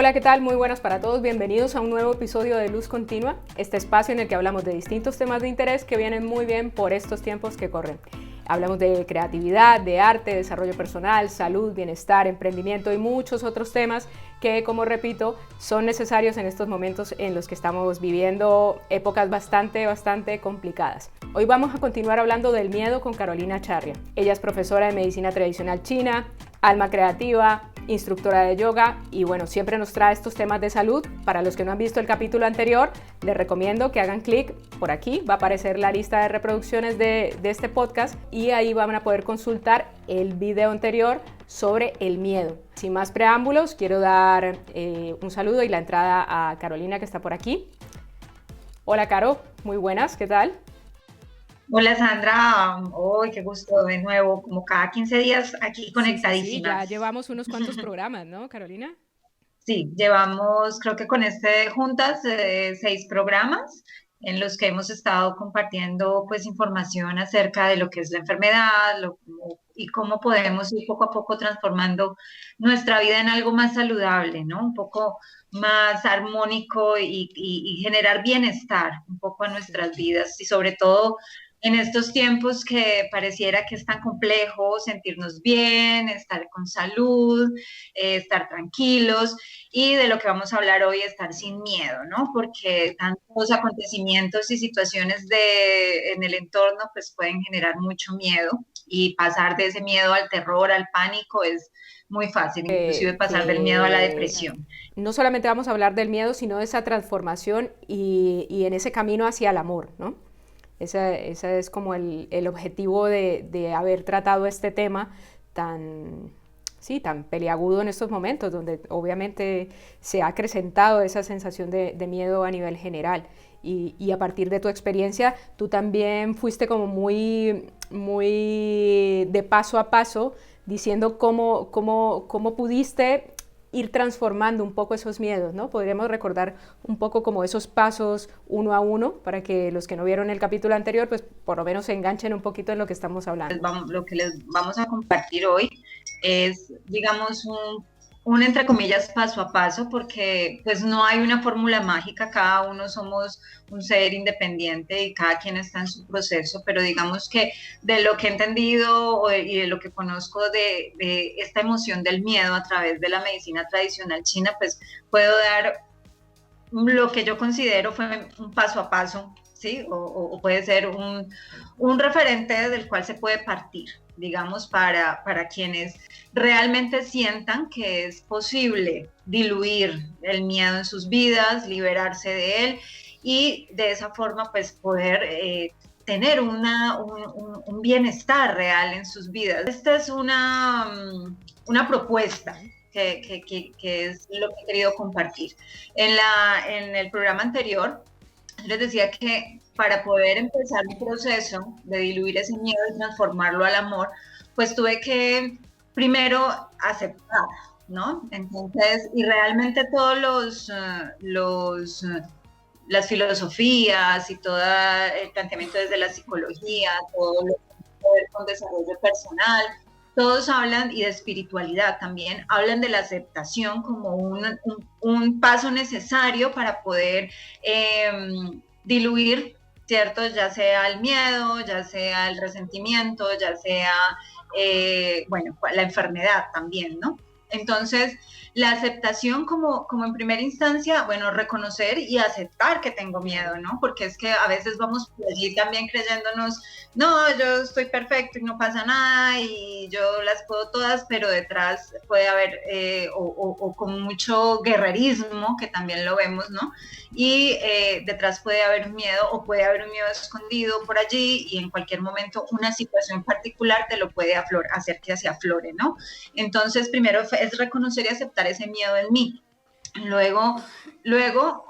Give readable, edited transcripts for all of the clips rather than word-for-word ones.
Hola, ¿qué tal? Muy buenas para todos. Bienvenidos a un nuevo episodio de Luz Continua, este espacio en el que hablamos de distintos temas de interés que vienen muy bien por estos tiempos que corren. Hablamos de creatividad, de arte, desarrollo personal, salud, bienestar, emprendimiento y muchos otros temas que, como repito, son necesarios en estos momentos en los que estamos viviendo épocas bastante complicadas. Hoy vamos a continuar hablando del miedo con Carolina Charria. Ella es profesora de medicina tradicional china, alma creativa, instructora de yoga y bueno, siempre nos trae estos temas de salud. Para los que no han visto el capítulo anterior, les recomiendo que hagan clic por aquí, va a aparecer la lista de reproducciones de este podcast y ahí van a poder consultar el video anterior sobre el miedo. Sin más preámbulos, quiero dar un saludo y la entrada a Carolina que está por aquí. Hola Caro, muy buenas, ¿qué tal? Hola Sandra, hoy qué gusto de nuevo, como cada 15 días aquí Sí, conectadísima. ya llevamos unos cuantos programas, ¿no, Carolina? Sí, llevamos creo que con juntas 6 programas en los que hemos estado compartiendo pues información acerca de lo que es la enfermedad y cómo podemos ir poco a poco transformando nuestra vida en algo más saludable, ¿no? Un poco más armónico y generar bienestar un poco a Sí. nuestras vidas y sobre todo en estos tiempos que pareciera que es tan complejo sentirnos bien, estar con salud, estar tranquilos y de lo que vamos a hablar hoy, estar sin miedo, ¿no? Porque tantos acontecimientos y situaciones en el entorno pues pueden generar mucho miedo y pasar de ese miedo al terror, al pánico es muy fácil, inclusive pasar del miedo a la Que depresión. no solamente vamos a hablar del miedo, sino de esa transformación y en ese camino hacia el amor, ¿no? Ese es como el objetivo de haber tratado este tema tan, sí, tan peliagudo en estos momentos, donde obviamente se ha acrecentado esa sensación de miedo a nivel general. Y a partir de tu experiencia, tú también fuiste como muy de paso a paso, diciendo cómo pudiste ir transformando un poco esos miedos, ¿no? Podríamos recordar un poco como esos pasos uno a uno para que los que no vieron el capítulo anterior, pues por lo menos se enganchen un poquito en lo que estamos hablando. Lo que les vamos a compartir hoy es, digamos, entre comillas, paso a paso, porque pues no hay una fórmula mágica, cada uno somos un ser independiente y cada quien está en su proceso, pero digamos que de lo que he entendido y de lo que conozco de esta emoción del miedo a través de la medicina tradicional china, pues puedo dar lo que yo considero fue un paso a paso, ¿sí? O puede ser un referente del cual se puede partir, digamos, para quienes realmente sientan que es posible diluir el miedo en sus vidas, liberarse de él y de esa forma, pues, poder tener un bienestar real en sus vidas. Esta es una propuesta que es lo que he querido compartir. En el programa anterior les decía que para poder empezar un proceso de diluir ese miedo y transformarlo al amor, pues tuve que primero aceptar, ¿no? Entonces, y realmente todos las filosofías y todo el planteamiento desde la psicología, todo lo que tiene que ver con desarrollo personal, todos hablan, y de espiritualidad también, hablan de la aceptación como un paso necesario para poder diluir, ¿cierto? Ya sea el miedo, ya sea el resentimiento, ya sea, bueno, la enfermedad también, ¿no? Entonces, la aceptación como en primera instancia, bueno, reconocer y aceptar que tengo miedo, ¿no? Porque es que a veces vamos por allí también creyéndonos, no, yo estoy perfecto y no pasa nada y yo las puedo todas, pero detrás puede haber, o con mucho guerrerismo, que también lo vemos, ¿no? Y detrás puede haber un miedo o puede haber un miedo escondido por allí y en cualquier momento una situación particular te lo puede hacer que se aflore, ¿no? Entonces, primero es reconocer y aceptar ese miedo en mí. Luego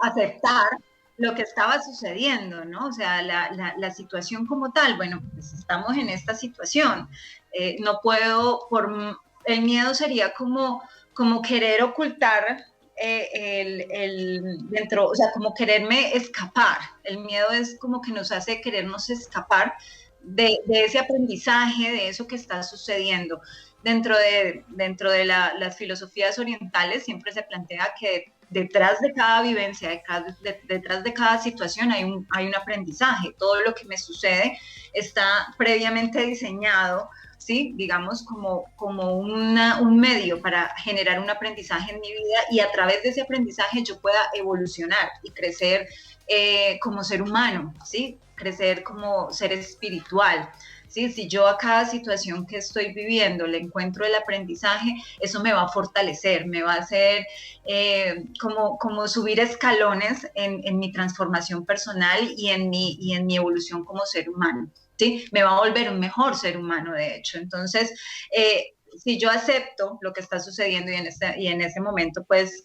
aceptar lo que estaba sucediendo, ¿no? O sea, la situación como tal, bueno, pues estamos en esta situación. No puedo, el miedo sería como querer ocultar dentro, o sea, como quererme escapar. El miedo es como que nos hace querernos escapar de ese aprendizaje, de eso que está sucediendo. dentro de las filosofías orientales siempre se plantea que detrás de cada vivencia, detrás de cada situación hay un aprendizaje. Todo lo que me sucede está previamente diseñado, ¿sí? Digamos, como un medio para generar un aprendizaje en mi vida, y a través de ese aprendizaje yo pueda evolucionar y crecer como ser humano, ¿sí? Crecer como ser espiritual. ¿Sí? Si yo a cada situación que estoy viviendo le encuentro el aprendizaje, eso me va a fortalecer, me va a hacer como subir escalones en mi transformación personal y en mi evolución como ser humano. ¿Sí? Me va a volver un mejor ser humano, de hecho. Entonces, si yo acepto lo que está sucediendo y en ese momento, pues,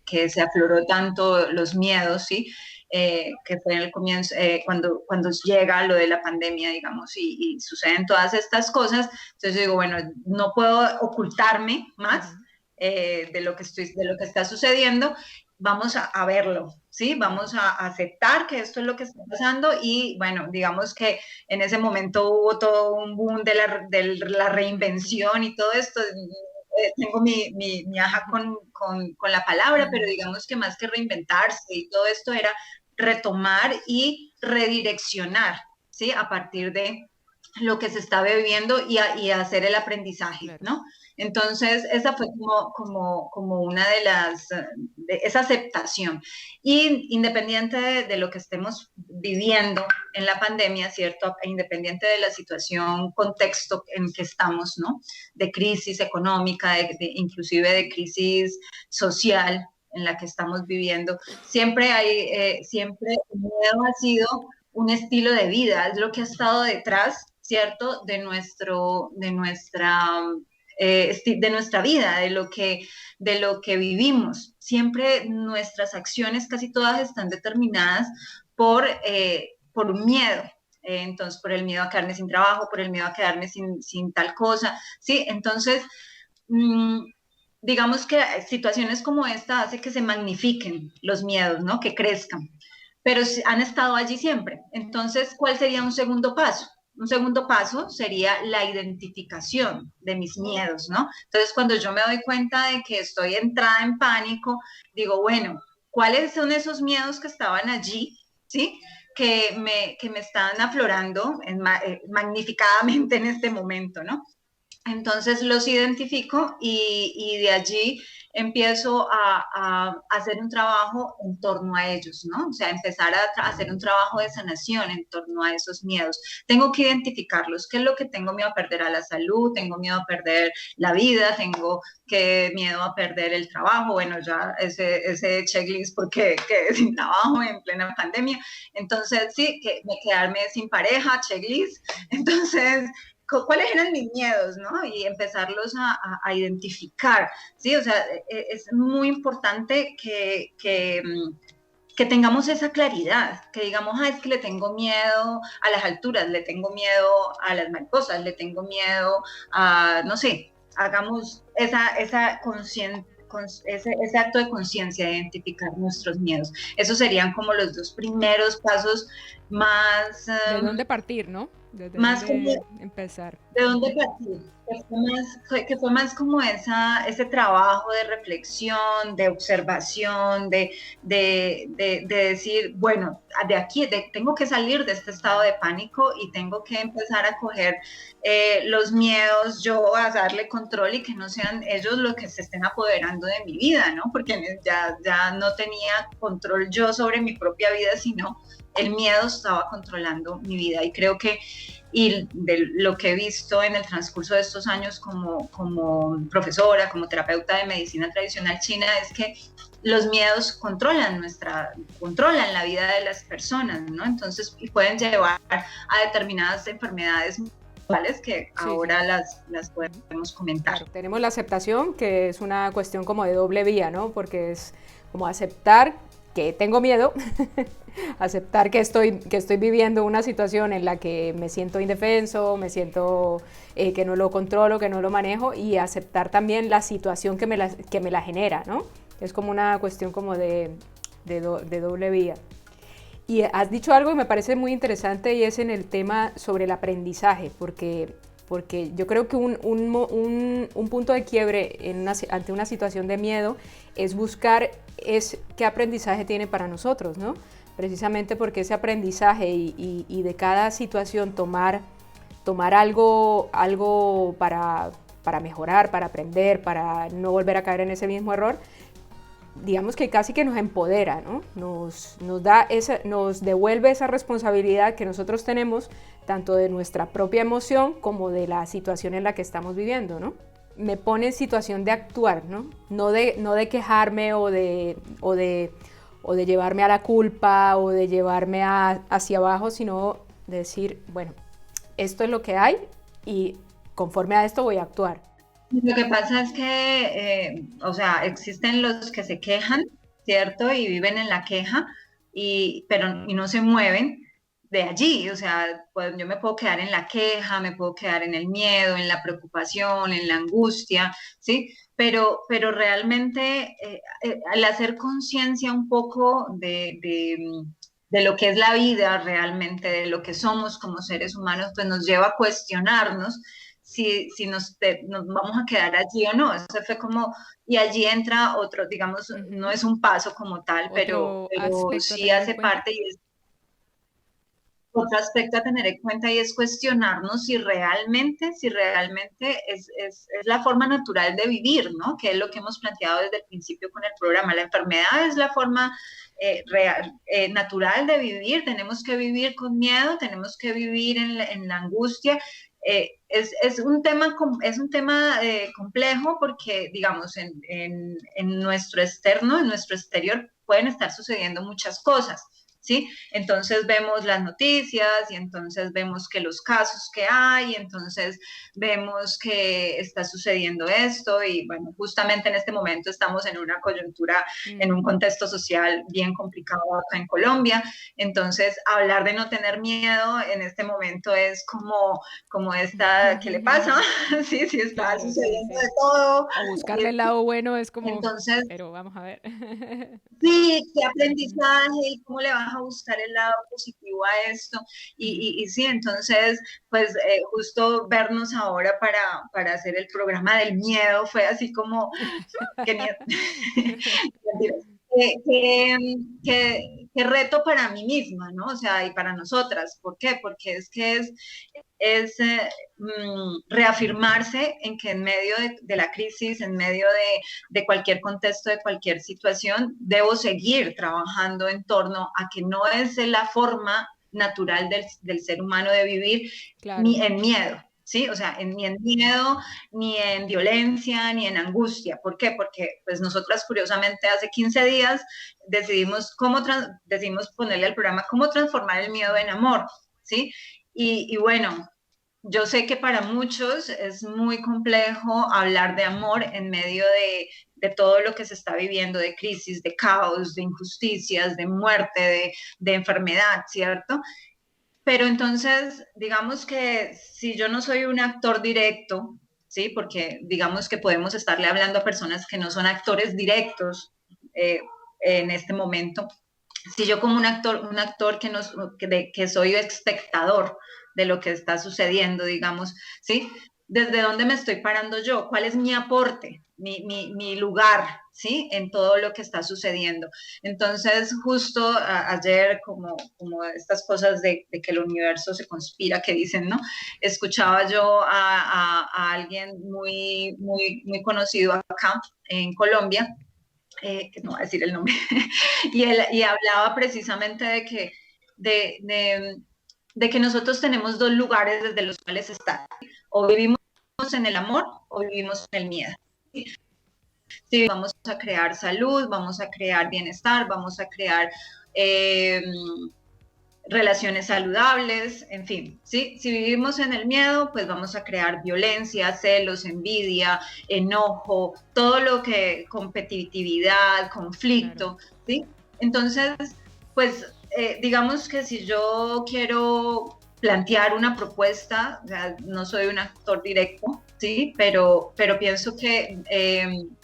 que se afloró tanto los miedos, ¿sí? Que fue en el comienzo, cuando llega lo de la pandemia, digamos, y suceden todas estas cosas, entonces yo digo, bueno, no puedo ocultarme más de lo que está sucediendo, vamos a verlo, ¿sí? Vamos a aceptar que esto es lo que está pasando, y bueno, digamos que en ese momento hubo todo un boom de la reinvención y todo esto. Tengo mi aja con la palabra, pero digamos que más que reinventarse y todo esto era retomar y redireccionar, ¿sí? A partir de lo que se está viviendo y hacer el aprendizaje, ¿no? Entonces, esa fue como una de esa aceptación. Y independiente de lo que estemos viviendo en la pandemia, ¿cierto? Independiente de la situación, contexto en que estamos, ¿no? De crisis económica, inclusive de crisis social en la que estamos viviendo, siempre el miedo ha sido un estilo de vida, es lo que ha estado detrás, ¿cierto? De nuestra vida, de lo que vivimos. Siempre nuestras acciones, casi todas, están determinadas por un miedo. Entonces, por el miedo a quedarme sin trabajo, por el miedo a quedarme sin tal cosa, ¿sí? Entonces, digamos que situaciones como esta hace que se magnifiquen los miedos, ¿no? Que crezcan, pero han estado allí siempre. Entonces, ¿cuál sería un segundo paso? Un segundo paso sería la identificación de mis miedos, ¿no? Entonces, cuando yo me doy cuenta de que estoy entrada en pánico, digo, bueno, ¿cuáles son esos miedos que estaban allí, ¿sí? Que me están aflorando magnificadamente en este momento, ¿no? Entonces los identifico y de allí empiezo a hacer un trabajo en torno a ellos, ¿no? O sea, empezar a hacer un trabajo de sanación en torno a esos miedos. Tengo que identificarlos. ¿Qué es lo que tengo miedo a perder? A la salud, tengo miedo a perder la vida, tengo miedo a perder el trabajo. Bueno, ya ese checklist porque quedé sin trabajo en plena pandemia. Entonces, sí, quedarme sin pareja, checklist. Entonces, cuáles eran mis miedos, ¿no? Y empezarlos a identificar, ¿sí? O sea, es muy importante que tengamos esa claridad, que digamos, es que le tengo miedo a las alturas, le tengo miedo a las mariposas, le tengo miedo a, no sé, hagamos ese acto de conciencia, de identificar nuestros miedos. Esos serían como los dos primeros pasos más... ¿De dónde partir, no? ¿Desde dónde empezar? ¿De dónde partir? Que fue más como ese trabajo de reflexión, de observación, de decir, bueno, de aquí tengo que salir de este estado de pánico y tengo que empezar a coger los miedos, yo a darle control y que no sean ellos los que se estén apoderando de mi vida, ¿no? Porque ya no tenía control yo sobre mi propia vida, sino el miedo estaba controlando mi vida. Y creo que y de lo que he visto en el transcurso de estos años como profesora, como terapeuta de medicina tradicional china, es que los miedos controlan la vida de las personas, ¿no? Entonces, pueden llevar a determinadas enfermedades que ahora las podemos comentar. Claro, tenemos la aceptación, que es una cuestión como de doble vía, ¿no? Porque es como aceptar que tengo miedo, aceptar que estoy viviendo una situación en la que me siento indefenso, me siento que no lo controlo, que no lo manejo, y aceptar también la situación que me la genera, ¿no? Es como una cuestión como de doble vía. Y has dicho algo que me parece muy interesante, y es en el tema sobre el aprendizaje, porque porque yo creo que un punto de quiebre ante una situación de miedo es buscar qué aprendizaje tiene para nosotros, ¿no? Precisamente porque ese aprendizaje y de cada situación tomar algo para mejorar, para aprender, para no volver a caer en ese mismo error, digamos que casi que nos empodera, ¿no? Nos devuelve esa responsabilidad que nosotros tenemos, tanto de nuestra propia emoción como de la situación en la que estamos viviendo, ¿no? Me pone en situación de actuar, ¿no? No de quejarme o de llevarme a la culpa o de llevarme hacia abajo, sino de decir, bueno, esto es lo que hay y conforme a esto voy a actuar. Lo que pasa es que, o sea, existen los que se quejan, ¿cierto? Y viven en la queja, pero no se mueven de allí. O sea, pues yo me puedo quedar en la queja, me puedo quedar en el miedo, en la preocupación, en la angustia, ¿sí? Pero realmente al hacer conciencia un poco de lo que es la vida realmente, de lo que somos como seres humanos, pues nos lleva a cuestionarnos si nos vamos a quedar allí o no. Eso fue como, y allí entra otro, digamos, no es un paso como tal, Otro pero aspecto a sí tener en hace cuenta. parte y es otro aspecto a tener en cuenta y es cuestionarnos si realmente es la forma natural de vivir, ¿no? Que es lo que hemos planteado desde el principio con el programa. La enfermedad es la forma natural de vivir, tenemos que vivir con miedo, tenemos que vivir en la angustia. Es un tema complejo porque, digamos, en nuestro externo, en nuestro exterior, pueden estar sucediendo muchas cosas. ¿Sí? Entonces vemos las noticias y entonces vemos que los casos que hay, entonces vemos que está sucediendo esto y bueno, justamente en este momento estamos en una coyuntura, en un contexto social bien complicado acá en Colombia, entonces hablar de no tener miedo en este momento es como esta, ¿qué le pasa? Sí, sí, está Claro, sí, sucediendo de sí. todo. O buscarle el lado bueno es como, Entonces, pero vamos a ver. sí, qué aprendizaje y cómo le vas a buscar el lado positivo a esto. Y sí, entonces, pues justo vernos ahora para hacer el programa del miedo fue así como, qué miedo. Qué, qué, qué reto para mí misma, ¿no? O sea, y para nosotras. ¿Por qué? Porque es que es reafirmarse en que en medio de la crisis, en medio de cualquier contexto, de cualquier situación, debo seguir trabajando en torno a que no es la forma natural del ser humano de vivir Claro. ni en miedo. ¿Sí? O sea, ni en miedo, ni en violencia, ni en angustia. ¿Por qué? Porque pues nosotras curiosamente hace 15 días decidimos ponerle al programa cómo transformar el miedo en amor, ¿sí? Y bueno, yo sé que para muchos es muy complejo hablar de amor en medio de todo lo que se está viviendo, de crisis, de caos, de injusticias, de muerte, de enfermedad, ¿cierto? Pero entonces, digamos que si yo no soy un actor directo, ¿sí? Porque digamos que podemos estarle hablando a personas que no son actores directos eh, en este momento. Si yo como un actor que soy espectador de lo que está sucediendo, digamos, ¿sí? ¿Desde dónde me estoy parando yo? ¿Cuál es mi aporte, mi lugar, ¿sí? En todo lo que está sucediendo. Entonces, justo ayer, como estas cosas de que el universo se conspira, que dicen, ¿no? Escuchaba yo a alguien muy, muy, muy conocido acá en Colombia, que no voy a decir el nombre, y hablaba precisamente de que nosotros tenemos dos lugares desde los cuales estar. O vivimos en el amor o vivimos en el miedo. Sí, vamos a crear salud, vamos a crear bienestar, vamos a crear relaciones saludables, en fin, ¿sí? Si vivimos en el miedo, pues vamos a crear violencia, celos, envidia, enojo, todo lo que, competitividad, Claro. conflicto, ¿sí? Entonces, pues digamos que si yo quiero plantear una propuesta, o sea, no soy un actor directo, ¿sí? Pero pienso que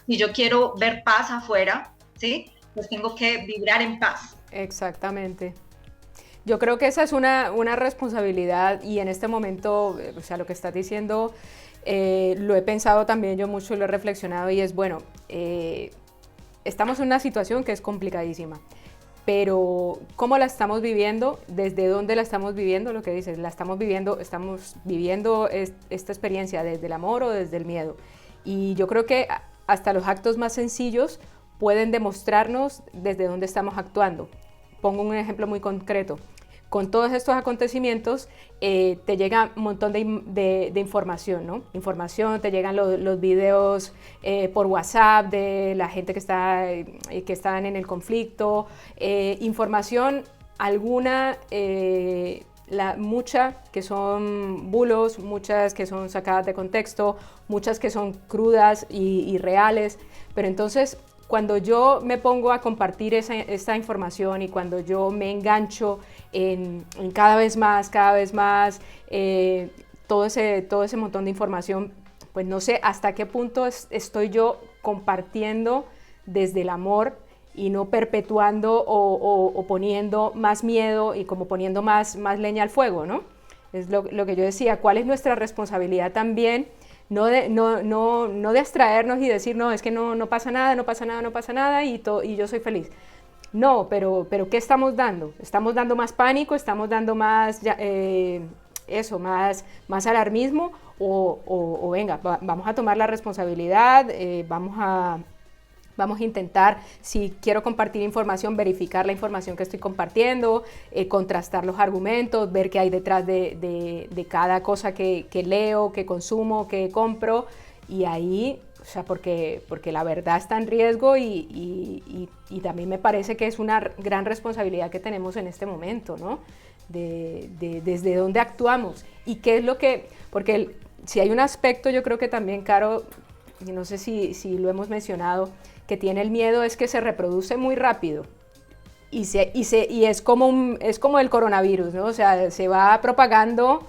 si yo quiero ver paz afuera, ¿sí? Pues tengo que vibrar en paz. Exactamente. Yo creo que esa es una responsabilidad y en este momento, o sea, lo que estás diciendo, lo he pensado también yo mucho y lo he reflexionado y es, bueno, estamos en una situación que es complicadísima, pero ¿cómo la estamos viviendo? ¿Desde dónde la estamos viviendo? Lo que dices, estamos viviendo esta experiencia desde el amor o desde el miedo. Y yo creo que hasta los actos más sencillos pueden demostrarnos desde dónde estamos actuando. Pongo un ejemplo muy concreto. Con todos estos acontecimientos te llega un montón de información, ¿no? Información, te llegan los videos por WhatsApp de la gente que están en el conflicto, información alguna, mucha que son bulos, muchas que son sacadas de contexto, muchas que son crudas y reales, pero entonces cuando yo me pongo a compartir esa información y cuando yo me engancho en cada vez más, todo ese montón de información, pues no sé hasta qué punto estoy yo compartiendo desde el amor y no perpetuando o poniendo más miedo y como poniendo más leña al fuego, ¿no? Es lo que yo decía, ¿cuál es nuestra responsabilidad también? No de abstraernos y decir, no, es que no pasa nada y yo soy feliz. No, pero ¿qué estamos dando? ¿Estamos dando más pánico? ¿Estamos dando más, más alarmismo? O venga, vamos a tomar la responsabilidad, vamos a intentar, si quiero compartir información, verificar la información que estoy compartiendo, contrastar los argumentos, ver qué hay detrás de cada cosa que leo, que consumo, que compro, y ahí, o sea, porque la verdad está en riesgo y también me parece que es una gran responsabilidad que tenemos en este momento, ¿no? Desde dónde actuamos y qué es lo que, porque si hay un aspecto, yo creo que también, Caro, y no sé si lo hemos mencionado, que tiene el miedo es que se reproduce muy rápido y es como el coronavirus, ¿no? O sea, se va propagando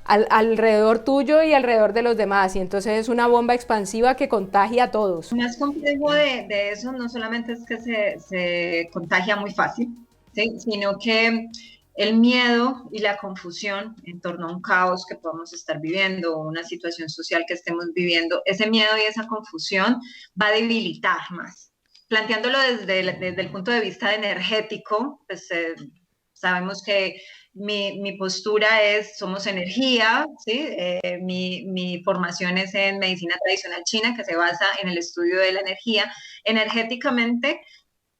alrededor tuyo y alrededor de los demás y entonces es una bomba expansiva que contagia a todos. Lo más complejo de eso no solamente es que se contagia muy fácil, ¿sí? Sino que el miedo y la confusión en torno a un caos que podamos estar viviendo o una situación social que estemos viviendo, ese miedo y esa confusión va a debilitar más. Planteándolo desde el punto de vista energético, pues sabemos que mi postura es, somos energía, ¿sí? Mi formación es en medicina tradicional china, que se basa en el estudio de la energía. Energéticamente,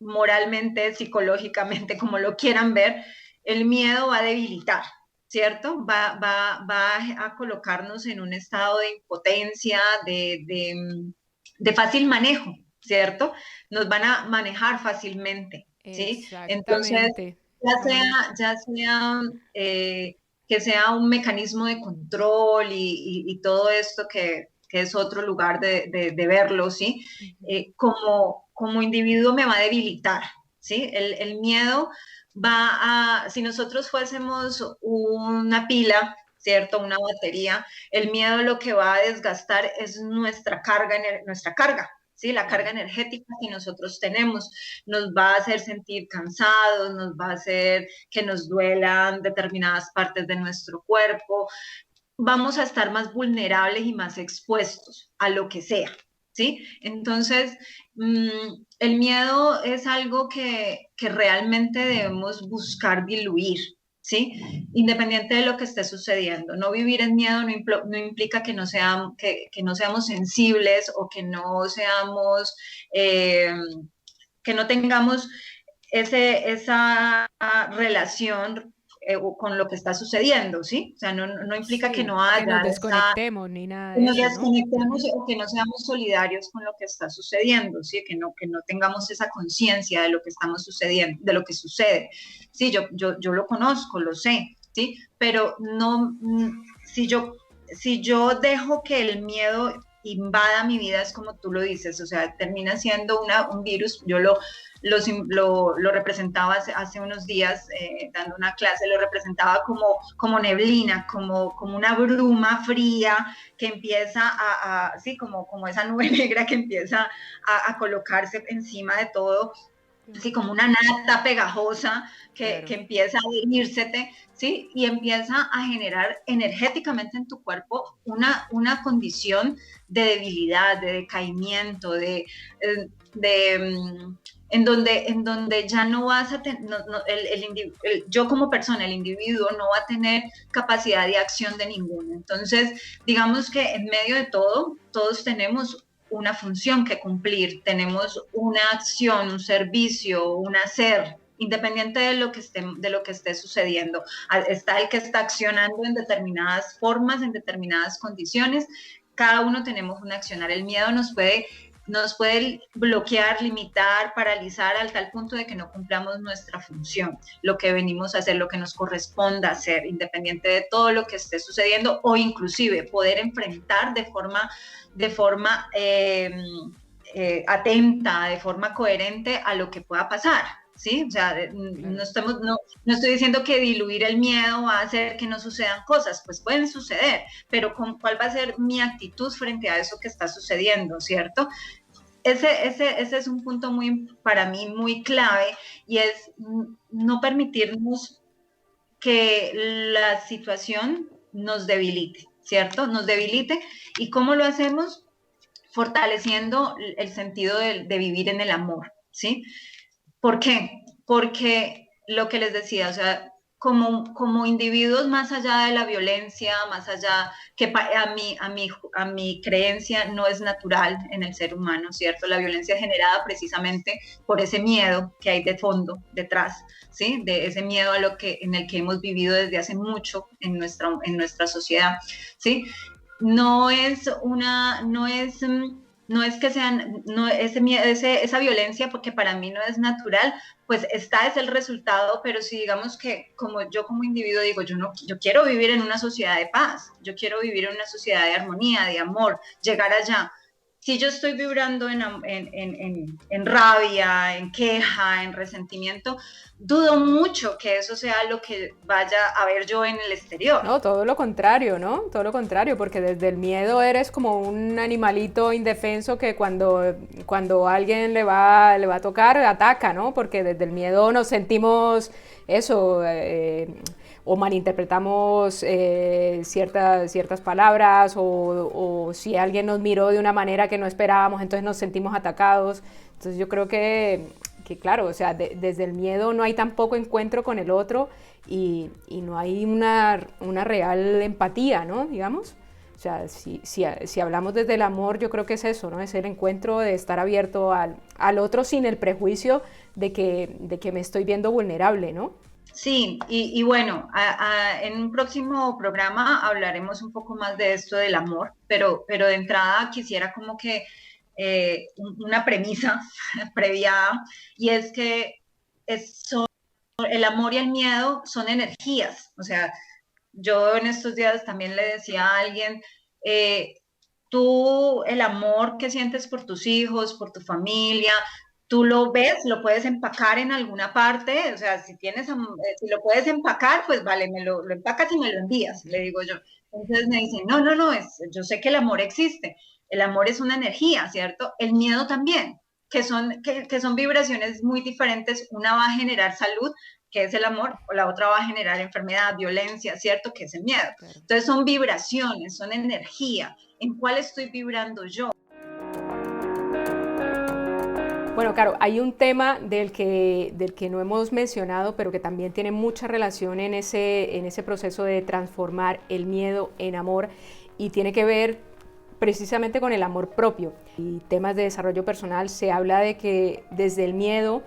moralmente, psicológicamente, como lo quieran ver, el miedo va a debilitar, ¿cierto? Va a colocarnos en un estado de impotencia, de fácil manejo, ¿cierto? Nos van a manejar fácilmente, ¿sí? Entonces, Exactamente. ya sea que sea un mecanismo de control y todo esto que es otro lugar de verlo, ¿sí? Como individuo me va a debilitar, ¿sí? El miedo si nosotros fuésemos una pila, ¿cierto? Una batería, el miedo lo que va a desgastar es nuestra carga, ¿sí? La carga energética que nosotros tenemos nos va a hacer sentir cansados, nos va a hacer que nos duelan determinadas partes de nuestro cuerpo, vamos a estar más vulnerables y más expuestos a lo que sea, ¿sí? Entonces, el miedo es algo que realmente debemos buscar diluir, ¿sí? Independiente de lo que esté sucediendo. No vivir en miedo no implica que no seamos sensibles o eh, que no tengamos esa relación con lo que está sucediendo, ¿sí? O sea, no implica que Sí, no que haya nos desconectemos ni nada que de nos eso, ¿no? desconectemos Uh-huh. o que no seamos solidarios con lo que está sucediendo, ¿sí? Que no tengamos esa conciencia de lo que estamos sucediendo, de lo que sucede. Sí, yo lo conozco, lo sé, ¿sí? Pero no, si yo dejo que el miedo invada mi vida, es como tú lo dices, o sea, termina siendo un virus, lo representaba hace unos días dando una clase, lo representaba como neblina, como una bruma fría que empieza sí, como esa nube negra que empieza a colocarse encima de todo así como una nata pegajosa Claro. que empieza a adherírsete, ¿sí? Y empieza a generar energéticamente en tu cuerpo una condición de debilidad, de decaimiento, de en donde ya no vas a tener, yo como persona, el individuo, no va a tener capacidad de acción de ninguna. Entonces, digamos que en medio de todo, todos tenemos una función que cumplir, tenemos una acción, un servicio, un hacer, independiente de lo que esté sucediendo. Está el que está accionando en determinadas formas, en determinadas condiciones. Cada uno tenemos un accionar. El miedo nos puede bloquear, limitar, paralizar al tal punto de que no cumplamos nuestra función, lo que venimos a hacer, lo que nos corresponda hacer, independiente de todo lo que esté sucediendo, o inclusive poder enfrentar de forma atenta, de forma coherente a lo que pueda pasar. ¿Sí? O sea, no estoy diciendo que diluir el miedo va a hacer que no sucedan cosas, pues pueden suceder, pero ¿cuál va a ser mi actitud frente a eso que está sucediendo, ¿cierto? Ese es un punto para mí muy clave, y es no permitirnos que la situación nos debilite, ¿cierto? Nos debilite. ¿Y cómo lo hacemos? Fortaleciendo el sentido de vivir en el amor, ¿sí? ¿Por qué? Porque lo que les decía, o sea, como individuos, más allá de la violencia, más allá que a mi creencia no es natural en el ser humano, ¿cierto? La violencia es generada precisamente por ese miedo que hay de fondo, detrás, ¿sí? De ese miedo en el que hemos vivido desde hace mucho en nuestra sociedad, ¿sí? No es una, no es que sean, no, esa violencia, porque para mí no es natural, pues es el resultado, pero si digamos que como individuo digo, yo quiero vivir en una sociedad de paz, yo quiero vivir en una sociedad de armonía, de amor, llegar allá. Si yo estoy vibrando en rabia, en queja, en resentimiento, dudo mucho que eso sea lo que vaya a ver yo en el exterior. No, todo lo contrario, ¿no? Todo lo contrario, porque desde el miedo eres como un animalito indefenso que cuando alguien le va a tocar, ataca, ¿no? Porque desde el miedo nos sentimos eso, o malinterpretamos ciertas palabras, o si alguien nos miró de una manera que no esperábamos, entonces nos sentimos atacados. Entonces yo creo que claro, o sea, desde el miedo no hay tampoco encuentro con el otro, y no hay una real empatía, ¿no? Digamos. O sea, si hablamos desde el amor, yo creo que es eso, ¿no? Es el encuentro de estar abierto al otro sin el prejuicio de que me estoy viendo vulnerable, ¿no? Sí, y bueno, en un próximo programa hablaremos un poco más de esto del amor, pero de entrada quisiera como que una premisa previa, y es que el amor y el miedo son energías. O sea, yo en estos días también le decía a alguien, tú el amor que sientes por tus hijos, por tu familia, tú lo ves, lo puedes empacar en alguna parte, o sea, si lo puedes empacar, pues vale, lo empacas y me lo envías, le digo yo. Entonces me dicen, no, yo sé que el amor existe, el amor es una energía, ¿cierto? El miedo también, que son vibraciones muy diferentes. Una va a generar salud, que es el amor, o la otra va a generar enfermedad, violencia, ¿cierto? Que es el miedo. Claro. Entonces son vibraciones, son energía. ¿En cuál estoy vibrando yo? Bueno, claro, hay un tema del que no hemos mencionado, pero que también tiene mucha relación en ese proceso de transformar el miedo en amor, y tiene que ver precisamente con el amor propio. Y temas de desarrollo personal se habla de que desde el miedo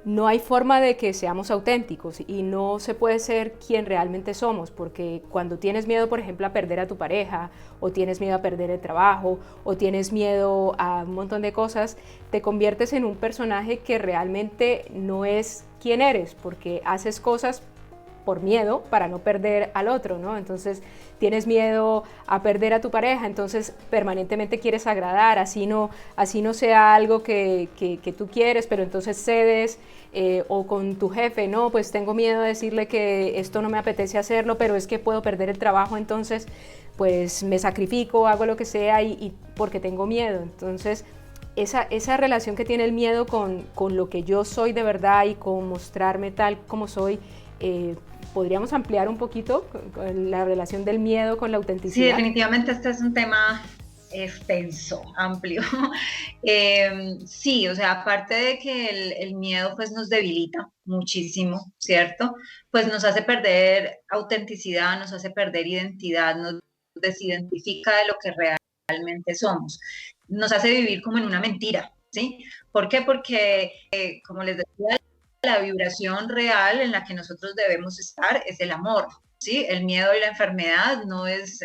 no hay forma de que seamos auténticos, y no se puede ser quien realmente somos, porque cuando tienes miedo, por ejemplo, a perder a tu pareja, o tienes miedo a perder el trabajo, o tienes miedo a un montón de cosas, te conviertes en un personaje que realmente no es quien eres, porque haces cosas por miedo para no perder al otro, ¿no? Entonces tienes miedo a perder a tu pareja, entonces permanentemente quieres agradar, así no sea algo que tú quieres, pero entonces cedes, o con tu jefe, no, pues tengo miedo de decirle que esto no me apetece hacerlo, pero es que puedo perder el trabajo, entonces pues me sacrifico, hago lo que sea, y porque tengo miedo. Entonces esa relación que tiene el miedo con lo que yo soy de verdad y con mostrarme tal como soy, ¿podríamos ampliar un poquito con la relación del miedo con la Sí, autenticidad? definitivamente este es un tema extenso, amplio. Sí, o sea, aparte de que el miedo pues nos debilita muchísimo, ¿cierto? Pues nos hace perder autenticidad, nos hace perder identidad, nos desidentifica de lo que realmente somos, nos hace vivir como en una mentira, ¿sí? ¿Por qué? Porque, como les decía, la vibración real en la que nosotros debemos estar es el amor, ¿sí? El miedo y la enfermedad no es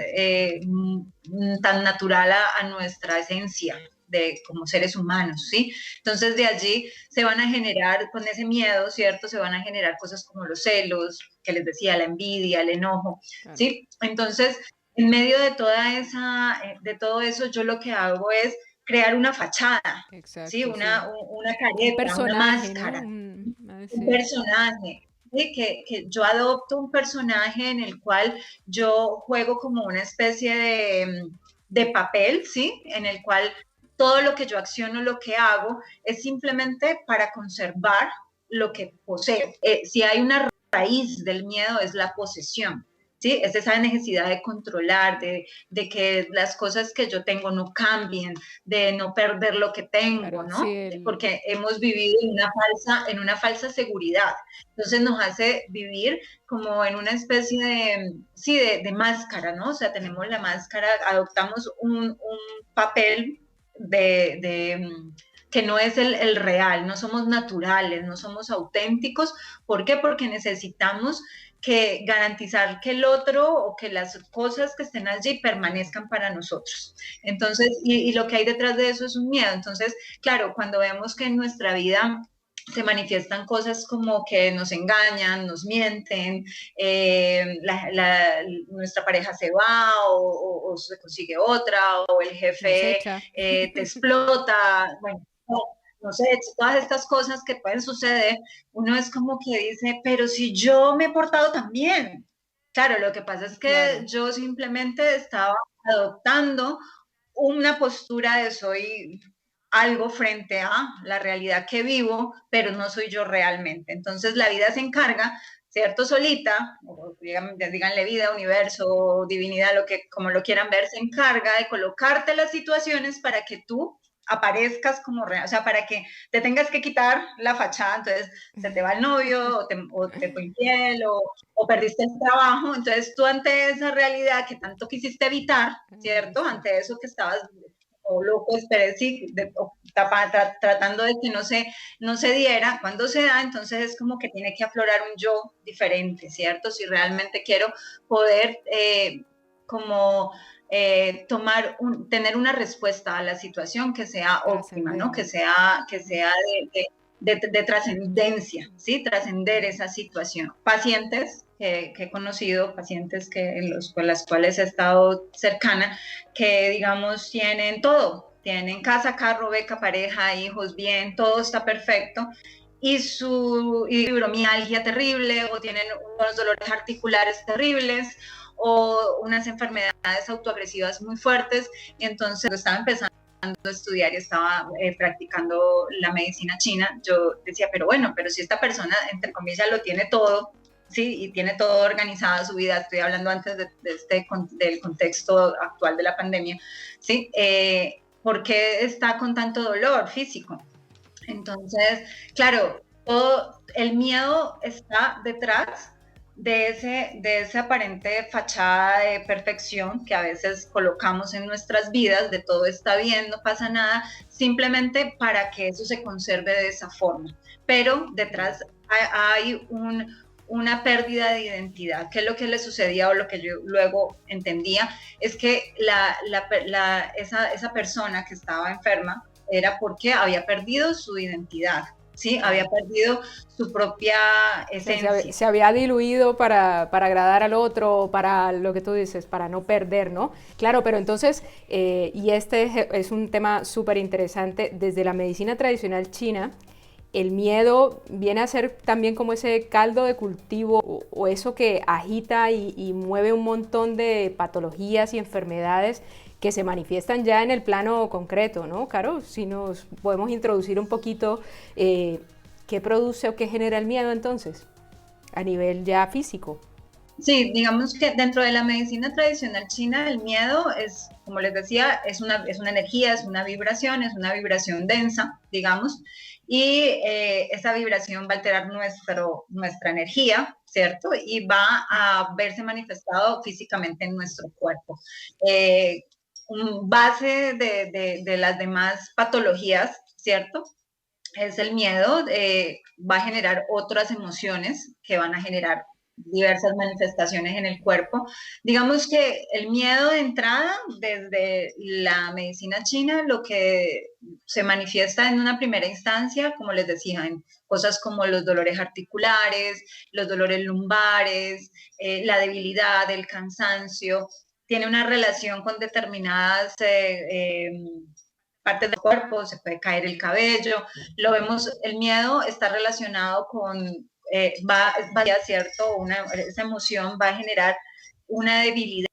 tan natural a nuestra esencia de como seres humanos, ¿sí? Entonces de allí se van a generar, con ese miedo, ¿cierto? Se van a generar cosas como los celos, que les decía, la envidia, el enojo, Claro. ¿sí? Entonces, en medio de toda esa, de todo eso, yo lo que hago es crear una fachada, ¿sí? Exacto, sí. Una Un careta, una personaje, ¿no? máscara, un Sí. personaje. ¿Sí? Que yo adopto un personaje en el cual yo juego como una especie de papel, ¿sí? En el cual todo lo que yo acciono, lo que hago, es simplemente para conservar lo que poseo. Si hay una raíz del miedo, es la posesión. ¿Sí? Es esa necesidad de controlar, de que las cosas que yo tengo no cambien, de no perder lo que tengo, Claro, sí, ¿no? Porque hemos vivido en una falsa seguridad. Entonces nos hace vivir como en una especie de, sí, de máscara, ¿no? O sea, tenemos la máscara, adoptamos un papel de que no es el real, no somos naturales, no somos auténticos. ¿Por qué? Porque necesitamos que garantizar que el otro o que las cosas que estén allí permanezcan para nosotros. Entonces, y lo que hay detrás de eso es un miedo. Entonces, claro, cuando vemos que en nuestra vida se manifiestan cosas como que nos engañan, nos mienten, nuestra pareja se va o se consigue otra, o el nos jefe echa. te explota, bueno, no sé, todas estas cosas que pueden suceder, uno es como que dice, pero si yo me he portado tan bien. Claro, lo que pasa es que Claro. yo simplemente estaba adoptando una postura de soy algo frente a la realidad que vivo, pero no soy yo realmente. Entonces la vida se encarga, ¿cierto? Solita, o díganle vida, universo, divinidad, lo que, como lo quieran ver, se encarga de colocarte las situaciones para que tú aparezcas como real, o sea, para que te tengas que quitar la fachada, entonces se te va el novio, o te fue infiel, o perdiste el trabajo, entonces tú ante esa realidad que tanto quisiste evitar, ¿cierto? Sí. Ante eso que estabas o loco, sí, tratando de que no se diera, cuando se da, entonces es como que tiene que aflorar un yo diferente, ¿cierto? Si realmente quiero poder como tener una respuesta a la situación que sea óptima, ¿no? Trascender. Que sea de trascendencia, ¿sí? Trascender esa situación. Pacientes que he conocido, pacientes con las cuales he estado cercana, que digamos tienen todo, tienen casa, carro, beca, pareja, hijos, bien, todo está perfecto, y su fibromialgia terrible, o tienen unos dolores articulares terribles, o unas enfermedades autoagresivas muy fuertes, y entonces estaba empezando a estudiar y estaba practicando la medicina china, yo decía, pero bueno, pero si esta persona, entre comillas, lo tiene todo, sí, y tiene todo organizado su vida, estoy hablando antes del contexto actual de la pandemia, sí, ¿por qué está con tanto dolor físico? Entonces, claro, todo el miedo está detrás de esa aparente fachada de perfección que a veces colocamos en nuestras vidas, de todo está bien, no pasa nada, simplemente para que eso se conserve de esa forma. Pero detrás hay una pérdida de identidad, que es lo que le sucedía o lo que yo luego entendía, es que esa persona que estaba enferma era porque había perdido su identidad, ¿sí? Había perdido su propia esencia. Se había diluido para agradar al otro, para lo que tú dices, para no perder, ¿no? Claro, pero entonces, y este es un tema súper interesante, desde la medicina tradicional china, el miedo viene a ser también como ese caldo de cultivo o eso que agita y mueve un montón de patologías y enfermedades que se manifiestan ya en el plano concreto, ¿no, Caro? Si nos podemos introducir un poquito qué produce o qué genera el miedo entonces, a nivel ya físico. Sí, digamos que dentro de la medicina tradicional china, el miedo es, como les decía, es una energía, es una vibración densa, digamos, y esa vibración va a alterar nuestra energía, ¿cierto? Y va a verse manifestado físicamente en nuestro cuerpo. Eh, Base de las demás patologías, ¿cierto? Es el miedo, va a generar otras emociones que van a generar diversas manifestaciones en el cuerpo. Digamos que el miedo de entrada, desde la medicina china, lo que se manifiesta en una primera instancia, como les decía, en cosas como los dolores articulares, los dolores lumbares, la debilidad, el cansancio, tiene una relación con determinadas partes del cuerpo, se puede caer el cabello, lo vemos, el miedo está relacionado con, ¿cierto? Esa emoción va a generar una debilidad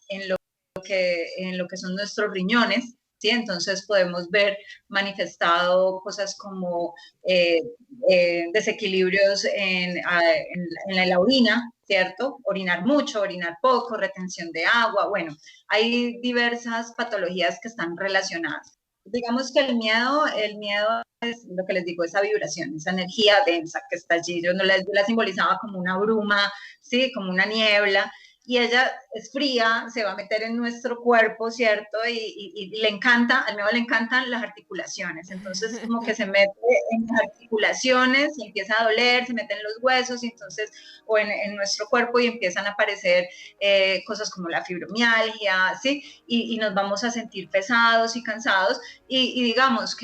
en lo que son nuestros riñones, ¿sí? Entonces podemos ver manifestado cosas como desequilibrios en la orina, ¿cierto? Orinar mucho, orinar poco, retención de agua, bueno, hay diversas patologías que están relacionadas. Digamos que el miedo es lo que les digo, esa vibración, esa energía densa que está allí. Yo no la simbolizaba como una bruma, ¿sí? Como una niebla, y ella es fría, se va a meter en nuestro cuerpo, ¿cierto? Y le encanta, al miedo le encantan las articulaciones, entonces como que se mete en las articulaciones y empieza a doler, se mete en los huesos, y entonces, o en nuestro cuerpo, y empiezan a aparecer cosas como la fibromialgia, ¿sí? Y nos vamos a sentir pesados y cansados, y digamos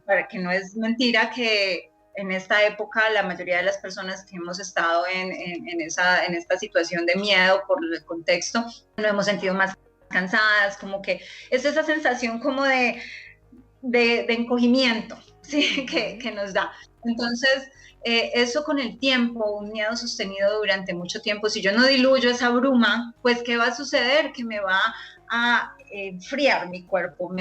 para que no es mentira que en esta época la mayoría de las personas que hemos estado en esta situación de miedo por el contexto, nos hemos sentido más cansadas, como que es esa sensación como de encogimiento, ¿sí? que nos da. Entonces, eso con el tiempo, un miedo sostenido durante mucho tiempo, si yo no diluyo esa bruma, pues ¿qué va a suceder? Que me va a enfriar mi cuerpo,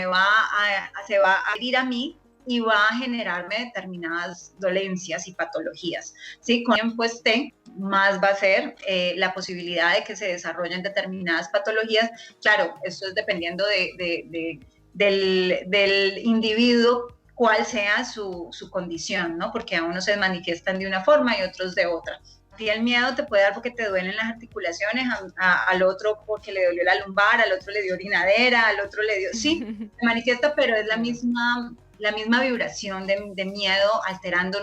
se va a herir a mí y va a generarme determinadas dolencias y patologías. ¿Sí? Con el tiempo esté, más va a ser la posibilidad de que se desarrollen determinadas patologías. Claro, esto es dependiendo del individuo, cuál sea su condición, ¿no? Porque a unos se manifiestan de una forma y otros de otra. A ti el miedo te puede dar porque te duelen las articulaciones, al otro porque le dolió la lumbar, al otro le dio orinadera, al otro le dio... Sí, se manifiesta, pero es la misma vibración de miedo alterando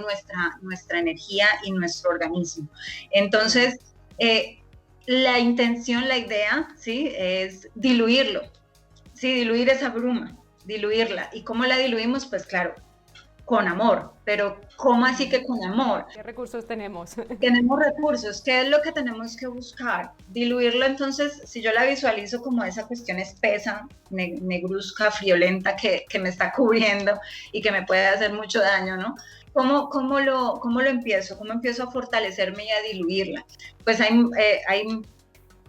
nuestra energía y nuestro organismo. Entonces, la intención, la idea, ¿sí? Es diluirlo, ¿sí? Diluir esa bruma, diluirla. ¿Y cómo la diluimos? Pues claro, con amor, pero ¿cómo así que con amor? ¿Qué recursos tenemos? Tenemos recursos, ¿qué es lo que tenemos que buscar? Diluirlo, entonces, si yo la visualizo como esa cuestión espesa, negruzca, friolenta que me está cubriendo y que me puede hacer mucho daño, ¿no? ¿Cómo lo empiezo? ¿Cómo empiezo a fortalecerme y a diluirla? Pues hay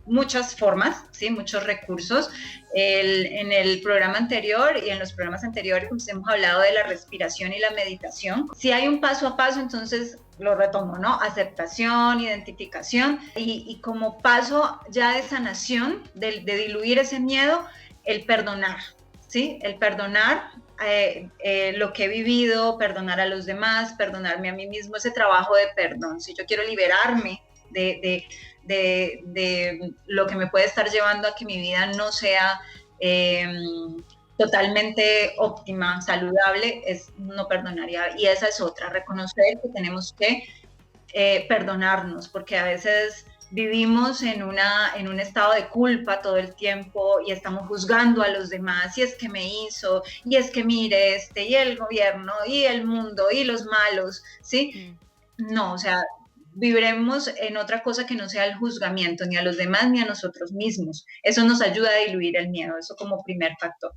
muchas formas, ¿sí? Muchos recursos. En el programa anterior y en los programas anteriores pues, hemos hablado de la respiración y la meditación. Si hay un paso a paso, entonces lo retomo, ¿no? Aceptación, identificación y como paso ya de sanación, de diluir ese miedo, el perdonar, ¿sí? El perdonar lo que he vivido, perdonar a los demás, perdonarme a mí mismo, ese trabajo de perdón. Si yo quiero liberarme de lo que me puede estar llevando a que mi vida no sea totalmente óptima, saludable, no perdonaría. Y esa es otra, reconocer que tenemos que perdonarnos, porque a veces vivimos en un estado de culpa todo el tiempo y estamos juzgando a los demás, y es que me hizo, y es que mire y el gobierno, y el mundo, y los malos, ¿sí? No, o sea, viviremos en otra cosa que no sea el juzgamiento, ni a los demás ni a nosotros mismos. Eso nos ayuda a diluir el miedo, eso como primer factor.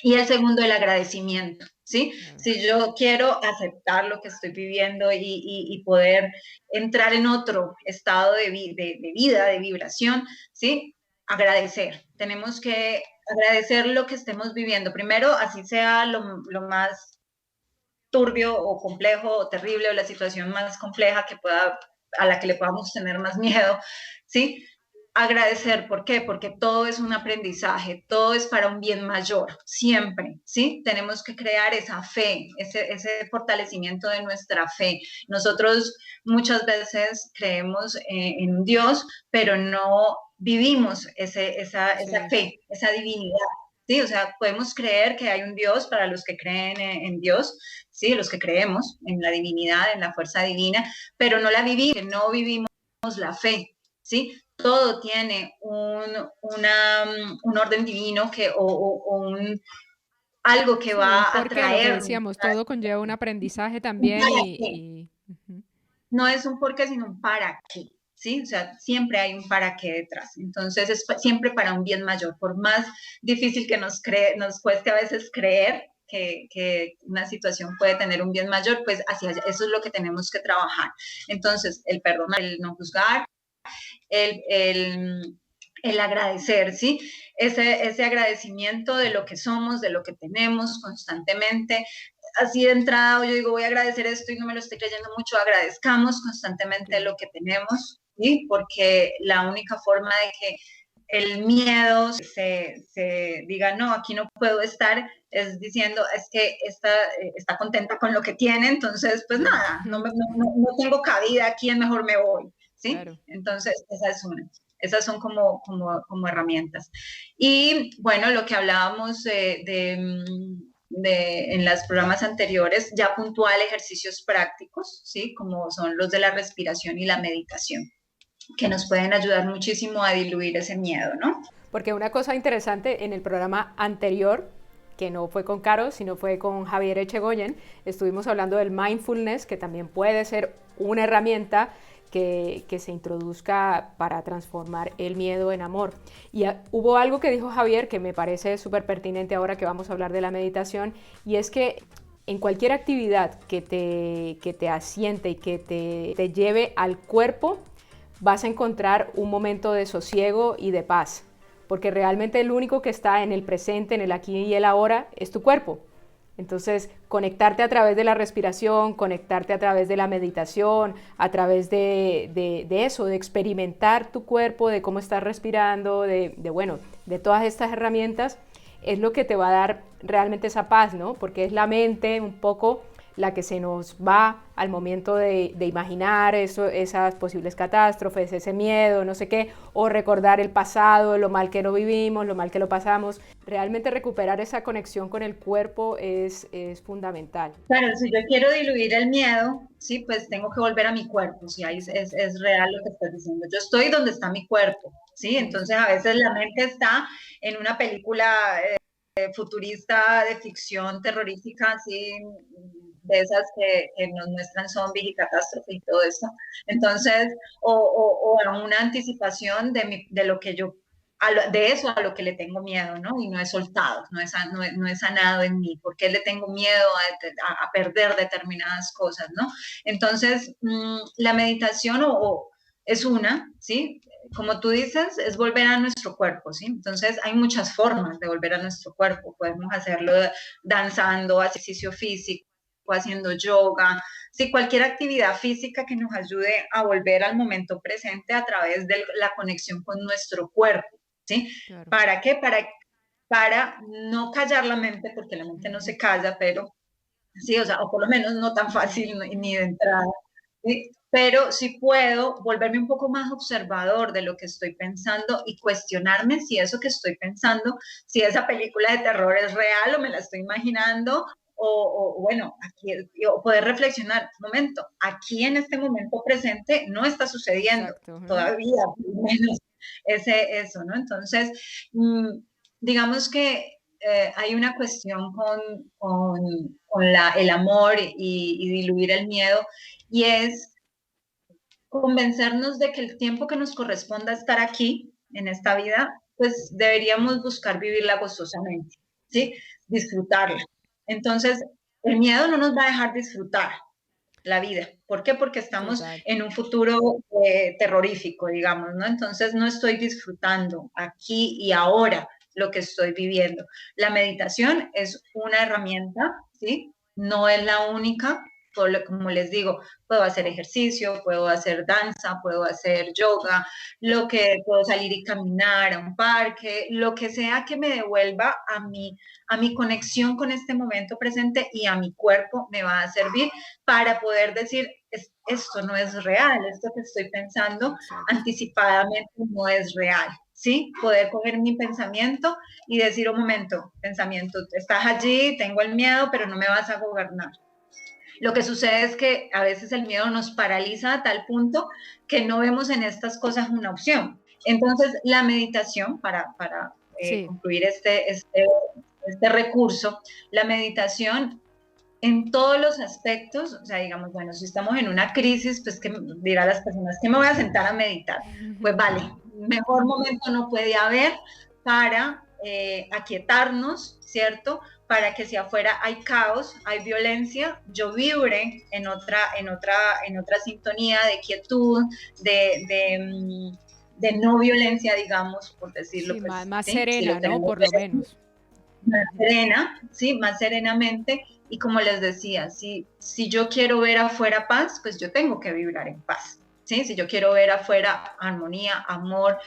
Y el segundo, el agradecimiento, ¿sí? Claro. Si yo quiero aceptar lo que estoy viviendo y poder entrar en otro estado de vida, de vibración, ¿sí? Agradecer. Tenemos que agradecer lo que estemos viviendo. Primero, así sea lo más turbio o complejo o terrible o la situación más compleja que pueda, a la que le podamos tener más miedo, ¿sí? Agradecer, ¿por qué? Porque todo es un aprendizaje, todo es para un bien mayor, siempre, ¿sí? Tenemos que crear esa fe, ese fortalecimiento de nuestra fe. Nosotros muchas veces creemos en un Dios, pero no vivimos esa Sí. fe, esa divinidad. Sí, o sea, podemos creer que hay un Dios para los que creen en Dios, sí, los que creemos en la divinidad, en la fuerza divina, pero no la vivimos, no vivimos la fe, ¿sí? Todo tiene un orden divino algo que Sí, un va a porqué, lo que traer. decíamos, todo conlleva un aprendizaje Un también para qué. ujú. No es un por qué, sino un para qué. ¿Sí? O sea, siempre hay un para qué detrás. Entonces, es siempre para un bien mayor. Por más difícil que nos cueste a veces creer que una situación puede tener un bien mayor, pues hacia allá, eso es lo que tenemos que trabajar. Entonces, el perdonar, el no juzgar, el, el, el agradecer, ¿sí? Ese agradecimiento de lo que somos, de lo que tenemos constantemente. Así de entrada, yo digo, voy a agradecer esto y no me lo estoy creyendo mucho, agradezcamos constantemente Sí. lo que tenemos, ¿sí? Porque la única forma de que el miedo se diga, no, aquí no puedo estar, es diciendo, es que está contenta con lo que tiene, entonces, pues nada, no tengo cabida aquí, mejor me voy, ¿sí? Claro. Entonces, esa es una. Esas son como herramientas. Y bueno, lo que hablábamos en los programas anteriores, ya puntual ejercicios prácticos, ¿sí? Como son los de la respiración y la meditación, que nos pueden ayudar muchísimo a diluir ese miedo, ¿no? Porque una cosa interesante en el programa anterior, que no fue con Caro, sino fue con Javier Echegoyen, estuvimos hablando del mindfulness, que también puede ser una herramienta que se introduzca para transformar el miedo en amor. Y hubo algo que dijo Javier que me parece súper pertinente ahora que vamos a hablar de la meditación, y es que en cualquier actividad que te asiente y que te lleve al cuerpo, vas a encontrar un momento de sosiego y de paz, porque realmente el único que está en el presente, en el aquí y el ahora, es tu cuerpo. Entonces, conectarte a través de la respiración, conectarte a través de la meditación, a través de eso, de experimentar tu cuerpo, de cómo estás respirando, bueno, de todas estas herramientas, es lo que te va a dar realmente esa paz, ¿no? Porque es la mente un poco la que se nos va al momento de imaginar eso, esas posibles catástrofes, ese miedo, no sé qué, o recordar el pasado, lo mal que lo vivimos, lo mal que lo pasamos. Realmente recuperar esa conexión con el cuerpo es fundamental. Claro, si yo quiero diluir el miedo, sí, pues tengo que volver a mi cuerpo, si ahí es real lo que estás diciendo. Yo estoy donde está mi cuerpo, sí, entonces a veces la mente está en una película futurista de ficción terrorífica, así, de esas que nos muestran zombies y catástrofes y todo eso. Entonces, o a una anticipación de lo que yo, de eso a lo que le tengo miedo, ¿no? Y no he soltado, no he sanado en mí, porque le tengo miedo a perder determinadas cosas, ¿no? Entonces, la meditación es una, ¿sí? Como tú dices, es volver a nuestro cuerpo, ¿sí? Entonces hay muchas formas de volver a nuestro cuerpo. Podemos hacerlo danzando, ejercicio físico, haciendo yoga, sí, cualquier actividad física que nos ayude a volver al momento presente a través de la conexión con nuestro cuerpo, ¿sí? Claro. ¿Para qué? Para no callar la mente, porque la mente no se calla, pero sí, o sea, o por lo menos no tan fácil ni de entrada, ¿sí? Pero sí puedo volverme un poco más observador de lo que estoy pensando y cuestionarme si eso que estoy pensando, si esa película de terror es real o me la estoy imaginando, bueno, aquí, o poder reflexionar, un momento, aquí en este momento presente no está sucediendo Exacto. todavía, menos eso, ¿no? Entonces, digamos que hay una cuestión con el amor y diluir el miedo, y es convencernos de que el tiempo que nos corresponda estar aquí, en esta vida, pues deberíamos buscar vivirla gozosamente, ¿sí? disfrutarla. Entonces, el miedo no nos va a dejar disfrutar la vida. ¿Por qué? Porque estamos Total. en un futuro terrorífico, digamos, ¿no? Entonces no estoy disfrutando aquí y ahora lo que estoy viviendo. La meditación es una herramienta, ¿sí? No es la única. Como les digo, puedo hacer ejercicio, puedo hacer danza, puedo hacer yoga, lo que puedo salir y caminar a un parque, lo que sea que me devuelva a mi conexión con este momento presente y a mi cuerpo me va a servir para poder decir, esto no es real, esto que estoy pensando anticipadamente no es real, ¿sí? Poder coger mi pensamiento y decir, un momento, pensamiento, estás allí, tengo el miedo, pero no me vas a gobernar. Lo que sucede es que a veces el miedo nos paraliza a tal punto que no vemos en estas cosas una opción. Entonces, la meditación, para concluir este recurso, la meditación en todos los aspectos, o sea, digamos, bueno, si estamos en una crisis, pues que dirá las personas que me voy a sentar a meditar. Pues vale, mejor momento no puede haber para aquietarnos, ¿cierto? Para que si afuera hay caos, hay violencia, yo vibre en otra sintonía de quietud, de no violencia, digamos, por decirlo, Sí, pues, más ¿sí? Si serena, lo ¿no? tenemos Por lo menos. más serena, ¿sí? Más serenamente. Y como les decía, si yo quiero ver afuera paz, pues yo tengo que vibrar en paz, ¿sí? Si yo quiero ver afuera armonía, amor,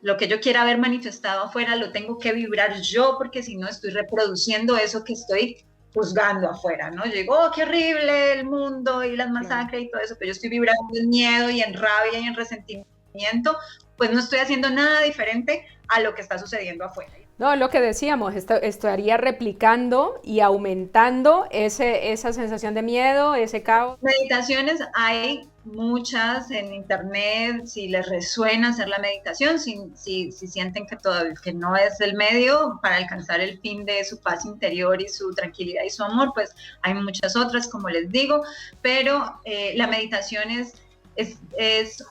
lo que yo quiera ver manifestado afuera, lo tengo que vibrar yo, porque si no estoy reproduciendo eso que estoy juzgando afuera, ¿no? Yo digo, oh, qué horrible el mundo y las masacres y todo eso, pero yo estoy vibrando en miedo y en rabia y en resentimiento, pues no estoy haciendo nada diferente a lo que está sucediendo afuera. No, lo que decíamos, estaría replicando y aumentando esa sensación de miedo, ese caos. Meditaciones hay muchas en internet, si les resuena hacer la meditación, si sienten que todavía que no es el medio para alcanzar el fin de su paz interior y su tranquilidad y su amor, pues hay muchas otras, como les digo, pero la meditación es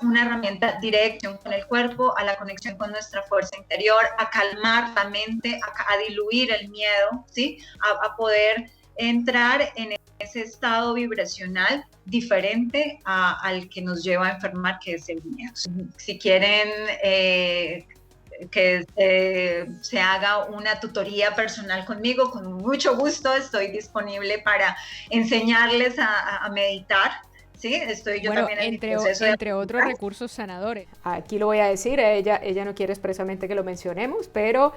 una herramienta directa con el cuerpo, a la conexión con nuestra fuerza interior, a calmar la mente, a diluir el miedo, ¿sí? A poder entrar en ese estado vibracional diferente al que nos lleva a enfermar, que es el miedo. Si quieren que se haga una tutoría personal conmigo, con mucho gusto estoy disponible para enseñarles a meditar. Sí, estoy yo también en mi proceso entre otros recursos sanadores. Aquí lo voy a decir, ella no quiere expresamente que lo mencionemos, pero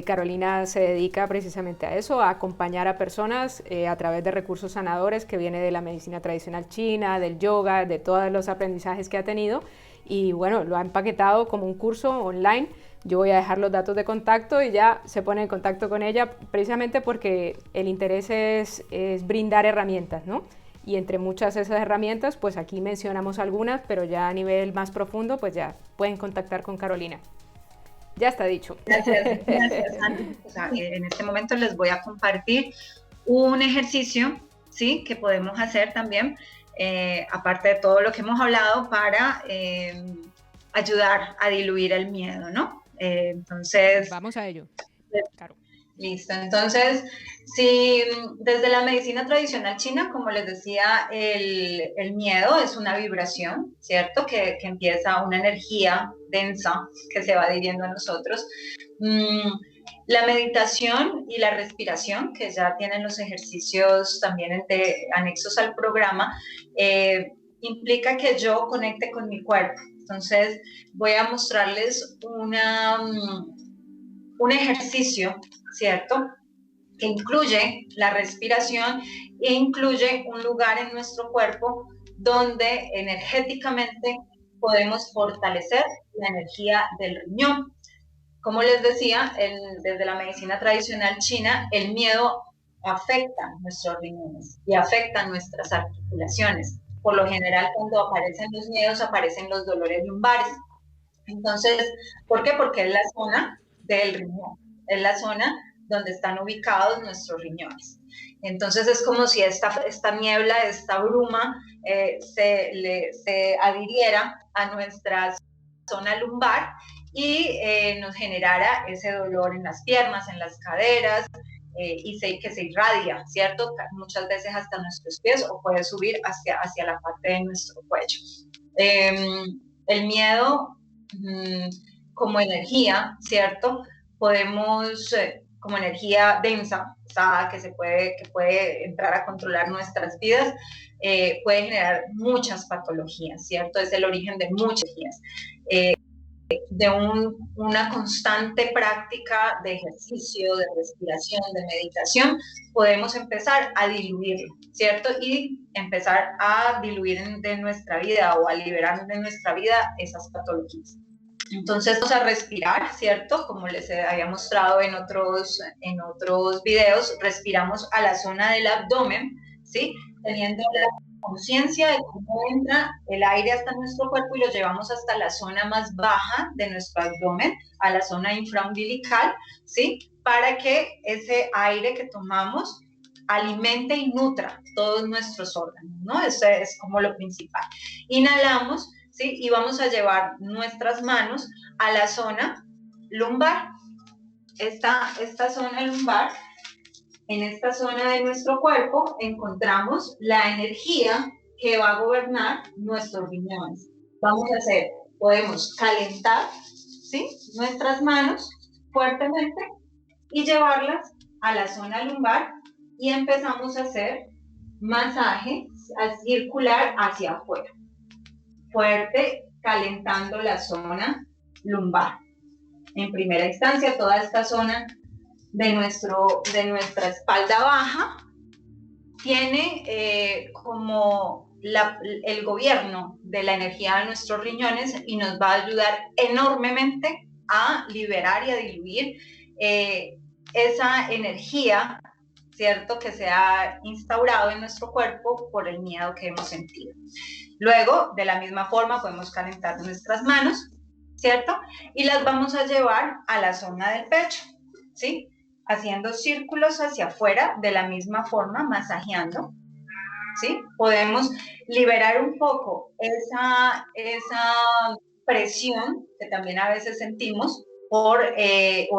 Carolina se dedica precisamente a eso, a acompañar a personas a través de recursos sanadores que viene de la medicina tradicional china, del yoga, de todos los aprendizajes que ha tenido, y bueno, lo ha empaquetado como un curso online. Yo voy a dejar los datos de contacto y ya se pone en contacto con ella, precisamente porque el interés es brindar herramientas, ¿no? Y entre muchas de esas herramientas, pues aquí mencionamos algunas, pero ya a nivel más profundo, pues ya pueden contactar con Carolina. Ya está dicho. Gracias, Andy. O sea, en este momento les voy a compartir un ejercicio, ¿sí? Que podemos hacer también, aparte de todo lo que hemos hablado, para ayudar a diluir el miedo, ¿no? Entonces... Vamos a ello. Claro. Listo, entonces, si desde la medicina tradicional china, como les decía, el miedo es una vibración, ¿cierto? Que empieza una energía densa que se va adhiriendo a nosotros. La meditación y la respiración, que ya tienen los ejercicios también anexos al programa, implica que yo conecte con mi cuerpo. Entonces, voy a mostrarles un ejercicio, ¿cierto? Que incluye la respiración e incluye un lugar en nuestro cuerpo donde energéticamente podemos fortalecer la energía del riñón. Como les decía, desde la medicina tradicional china, el miedo afecta nuestros riñones y afecta nuestras articulaciones. Por lo general, cuando aparecen los miedos, aparecen los dolores lumbares. Entonces, ¿por qué? Porque es la zona del riñón, es la zona donde están ubicados nuestros riñones. Entonces es como si esta niebla, esta bruma se adhiriera a nuestra zona lumbar y nos generara ese dolor en las piernas, en las caderas, que se irradia, ¿cierto? Muchas veces hasta nuestros pies o puede subir hacia la parte de nuestro cuello. El miedo como energía, ¿cierto? Podemos, como energía densa, pesada, que puede entrar a controlar nuestras vidas, puede generar muchas patologías, ¿cierto? Es el origen de muchas patologías. De una constante práctica de ejercicio, de respiración, de meditación, podemos empezar a diluirlo, ¿cierto? Y empezar a diluir de nuestra vida o a liberar de nuestra vida esas patologías. Entonces vamos a respirar, ¿cierto? Como les había mostrado en otros videos, respiramos a la zona del abdomen, ¿sí? Teniendo la conciencia de cómo entra el aire hasta nuestro cuerpo y lo llevamos hasta la zona más baja de nuestro abdomen, a la zona infraumbilical, ¿sí? Para que ese aire que tomamos alimente y nutra todos nuestros órganos, ¿no? Eso es como lo principal. Inhalamos, ¿sí? Y vamos a llevar nuestras manos a la zona lumbar. Esta zona lumbar, en esta zona de nuestro cuerpo encontramos la energía que va a gobernar nuestros riñones. Podemos calentar, ¿sí? Nuestras manos fuertemente y llevarlas a la zona lumbar y empezamos a hacer masaje circular hacia afuera. Fuerte, calentando la zona lumbar. En primera instancia, toda esta zona de nuestra espalda baja tiene como el gobierno de la energía de nuestros riñones y nos va a ayudar enormemente a liberar y a diluir esa energía, ¿cierto?, que se ha instaurado en nuestro cuerpo por el miedo que hemos sentido. Luego, de la misma forma, podemos calentar nuestras manos, ¿cierto? Y las vamos a llevar a la zona del pecho, ¿sí? Haciendo círculos hacia afuera, de la misma forma, masajeando, ¿sí? Podemos liberar un poco esa presión que también a veces sentimos o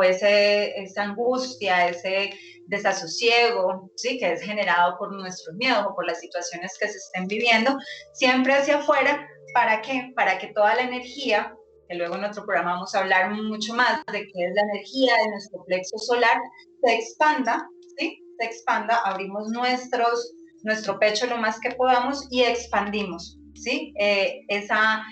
esa angustia, ese desasosiego, ¿sí?, que es generado por nuestros miedos o por las situaciones que se estén viviendo, siempre hacia afuera. ¿Para qué? Para que toda la energía, que luego en otro programa vamos a hablar mucho más de qué es la energía de nuestro plexo solar, se expanda, ¿sí? Se expanda, abrimos nuestro pecho lo más que podamos y expandimos, ¿sí? Esa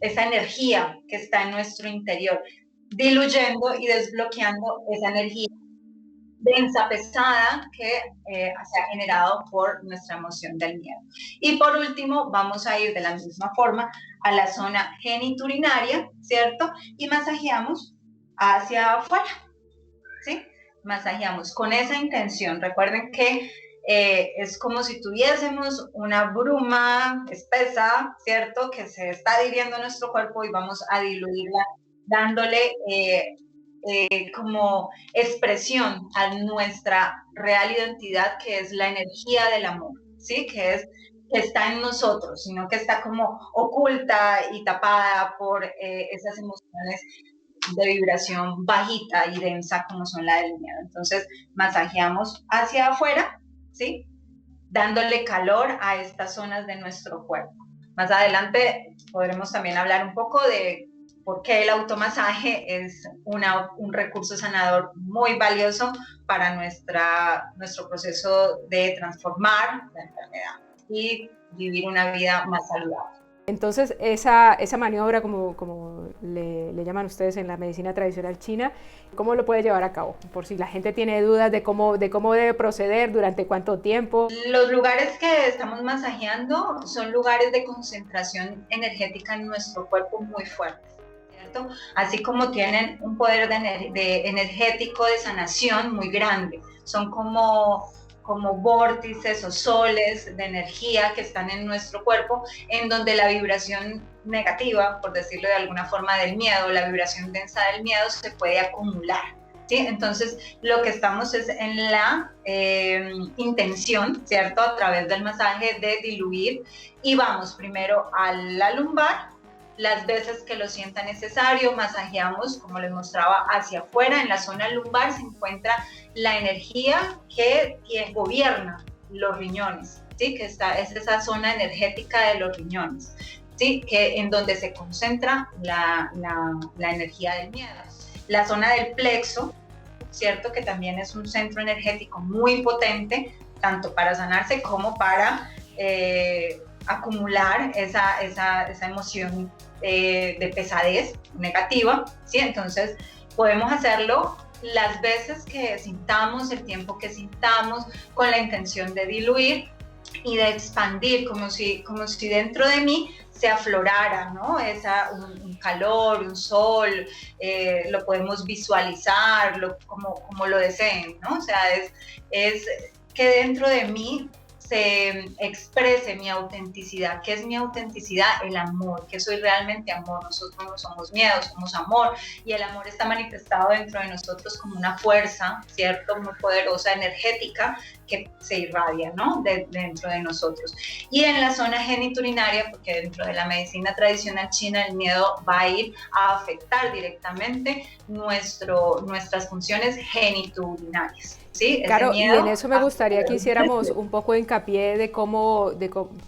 energía que está en nuestro interior, diluyendo y desbloqueando esa energía densa, pesada, que se ha generado por nuestra emoción del miedo. Y por último, vamos a ir de la misma forma a la zona geniturinaria, ¿cierto? Y masajeamos hacia afuera, ¿sí? Masajeamos con esa intención. Recuerden que es como si tuviésemos una bruma espesa, ¿cierto?, que se está adhiriendo a nuestro cuerpo y vamos a diluirla dándole como expresión a nuestra real identidad, que es la energía del amor, ¿sí? Que está en nosotros, sino que está como oculta y tapada por esas emociones de vibración bajita y densa como son la del miedo. Entonces, masajeamos hacia afuera, ¿sí?, dándole calor a estas zonas de nuestro cuerpo. Más adelante podremos también hablar un poco de por qué el automasaje es un recurso sanador muy valioso para nuestro proceso de transformar la enfermedad y vivir una vida más saludable. Entonces, esa maniobra, como le llaman ustedes en la medicina tradicional china, ¿cómo lo puede llevar a cabo? Por si la gente tiene dudas de cómo debe proceder, durante cuánto tiempo. Los lugares que estamos masajeando son lugares de concentración energética en nuestro cuerpo muy fuertes, ¿cierto? Así como tienen un poder energético de sanación muy grande. Son como vórtices o soles de energía que están en nuestro cuerpo, en donde la vibración negativa, por decirlo de alguna forma, del miedo, la vibración densa del miedo se puede acumular, ¿sí? Entonces, lo que estamos es en la intención, ¿cierto?, a través del masaje, de diluir, y vamos primero a la lumbar, las veces que lo sienta necesario, masajeamos, como les mostraba, hacia afuera. En la zona lumbar se encuentra la energía que gobierna los riñones, ¿sí? Que es esa zona energética de los riñones, ¿sí? En donde se concentra la energía del miedo. La zona del plexo, ¿cierto? Que también es un centro energético muy potente, tanto para sanarse como para acumular esa emoción de pesadez negativa, ¿sí? Entonces, podemos hacerlo las veces que sintamos, el tiempo que sintamos, con la intención de diluir y de expandir, como si dentro de mí se aflorara, ¿no? Un calor, un sol, lo podemos visualizar como lo deseen, ¿no? O sea, es que dentro de mí se exprese mi autenticidad. ¿Qué es mi autenticidad? El amor, que soy realmente amor. Nosotros no somos miedo, somos amor, y el amor está manifestado dentro de nosotros como una fuerza, ¿cierto? Muy poderosa, energética, que se irradia, ¿no? Dentro de nosotros. Y en la zona geniturinaria, porque dentro de la medicina tradicional china el miedo va a ir a afectar directamente nuestras funciones geniturinarias. ¿Sí? Claro, y en eso me gustaría que hiciéramos un poco de hincapié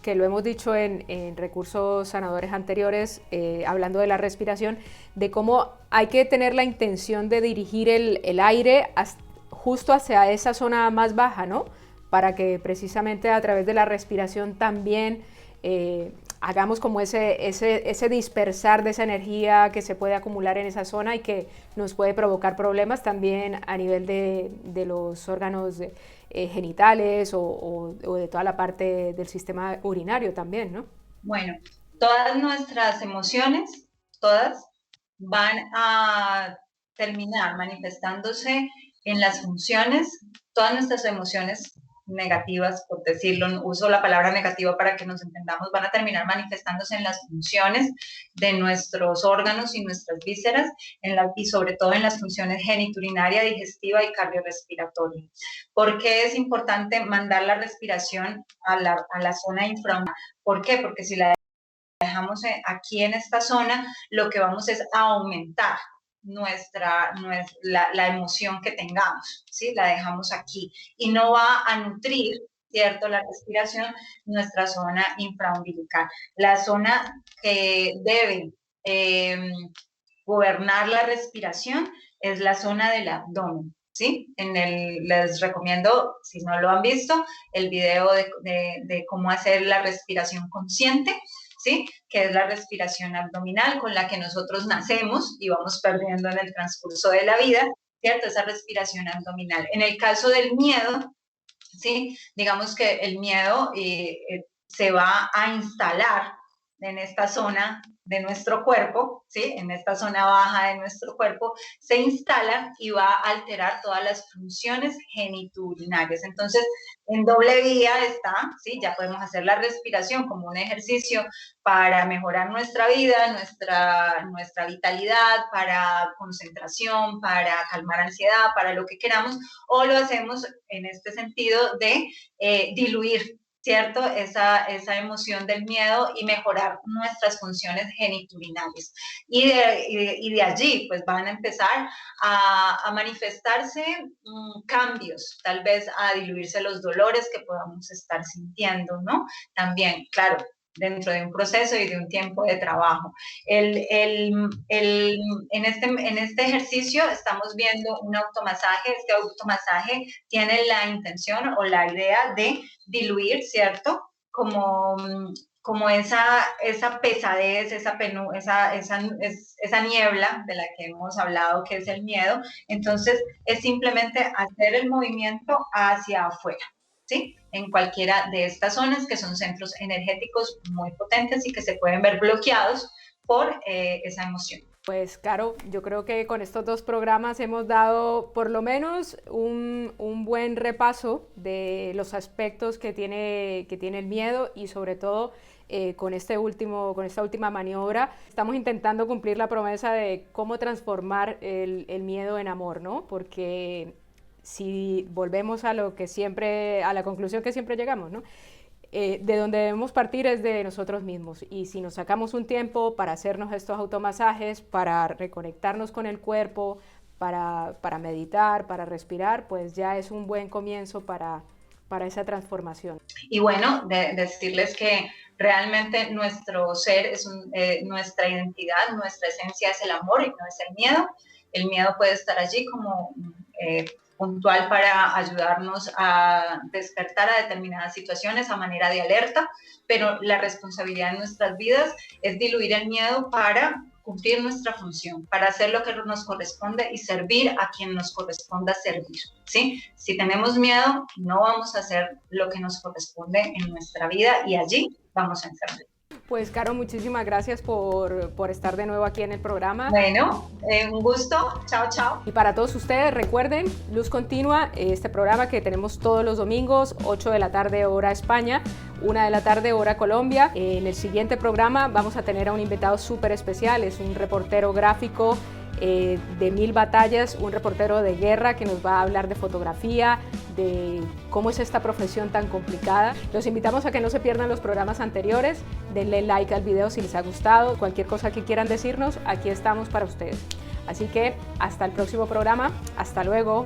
que lo hemos dicho en recursos sanadores anteriores, hablando de la respiración, de cómo hay que tener la intención de dirigir el aire justo hacia esa zona más baja, ¿no? Para que precisamente a través de la respiración también hagamos como ese dispersar de esa energía que se puede acumular en esa zona y que nos puede provocar problemas también a nivel de los órganos genitales o de toda la parte del sistema urinario también, ¿no? Bueno, todas nuestras emociones, todas, van a terminar manifestándose en las funciones, todas nuestras emociones negativas, por decirlo, uso la palabra negativa para que nos entendamos, van a terminar manifestándose en las funciones de nuestros órganos y nuestras vísceras, y sobre todo en las funciones geniturinaria, digestiva y cardiorrespiratoria. ¿Por qué es importante mandar la respiración a la zona infrahumana? ¿Por qué? Porque si la dejamos aquí en esta zona, lo que vamos es a aumentar la emoción que tengamos, ¿sí? La dejamos aquí y no va a nutrir, ¿cierto? La respiración, nuestra zona infraumbilical. La zona que debe gobernar la respiración es la zona del abdomen, ¿sí? Les recomiendo, si no lo han visto, el video de cómo hacer la respiración consciente, ¿sí? Que es la respiración abdominal con la que nosotros nacemos y vamos perdiendo en el transcurso de la vida, ¿cierto? Esa respiración abdominal. En el caso del miedo, ¿sí? Digamos que el miedo se va a instalar en esta zona de nuestro cuerpo, ¿sí? En esta zona baja de nuestro cuerpo, se instala y va a alterar todas las funciones geniturinarias. Entonces, en doble vía está, ¿sí? Ya podemos hacer la respiración como un ejercicio para mejorar nuestra vida, nuestra vitalidad, para concentración, para calmar ansiedad, para lo que queramos, o lo hacemos en este sentido de diluir, ¿cierto? Esa emoción del miedo y mejorar nuestras funciones geniturinales. Y de allí, pues van a empezar a manifestarse cambios, tal vez a diluirse los dolores que podamos estar sintiendo, ¿no? También, claro, dentro de un proceso y de un tiempo de trabajo. En este ejercicio estamos viendo un automasaje. Este automasaje tiene la intención o la idea de diluir, ¿cierto? Como esa pesadez, esa niebla de la que hemos hablado, que es el miedo. Entonces, es simplemente hacer el movimiento hacia afuera, ¿sí? En cualquiera de estas zonas, que son centros energéticos muy potentes y que se pueden ver bloqueados por esa emoción. Pues Caro, yo creo que con estos dos programas hemos dado por lo menos un buen repaso de los aspectos que tiene el miedo y sobre todo con esta última maniobra estamos intentando cumplir la promesa de cómo transformar el miedo en amor, ¿no? Porque si volvemos a la conclusión que siempre llegamos, ¿no? De donde debemos partir es de nosotros mismos, y si nos sacamos un tiempo para hacernos estos automasajes, para reconectarnos con el cuerpo, para meditar, para respirar, pues ya es un buen comienzo para esa transformación. Y bueno, decirles que realmente nuestro ser, nuestra identidad, nuestra esencia es el amor y no es el miedo. El miedo puede estar allí como puntual para ayudarnos a despertar a determinadas situaciones a manera de alerta, pero la responsabilidad en nuestras vidas es diluir el miedo para cumplir nuestra función, para hacer lo que nos corresponde y servir a quien nos corresponda servir, ¿sí? Si tenemos miedo, no vamos a hacer lo que nos corresponde en nuestra vida y allí vamos a enfermar. Pues, Caro, muchísimas gracias por estar de nuevo aquí en el programa. Bueno, un gusto. Chao, chao. Y para todos ustedes, recuerden, Luz Continua, este programa que tenemos todos los domingos, 8 de la tarde hora España, 1 de la tarde hora Colombia. En el siguiente programa vamos a tener a un invitado súper especial, es un reportero gráfico de 1000 batallas, un reportero de guerra que nos va a hablar de fotografía, de cómo es esta profesión tan complicada. Los invitamos a que no se pierdan los programas anteriores, denle like al video si les ha gustado, cualquier cosa que quieran decirnos, aquí estamos para ustedes. Así que hasta el próximo programa, hasta luego.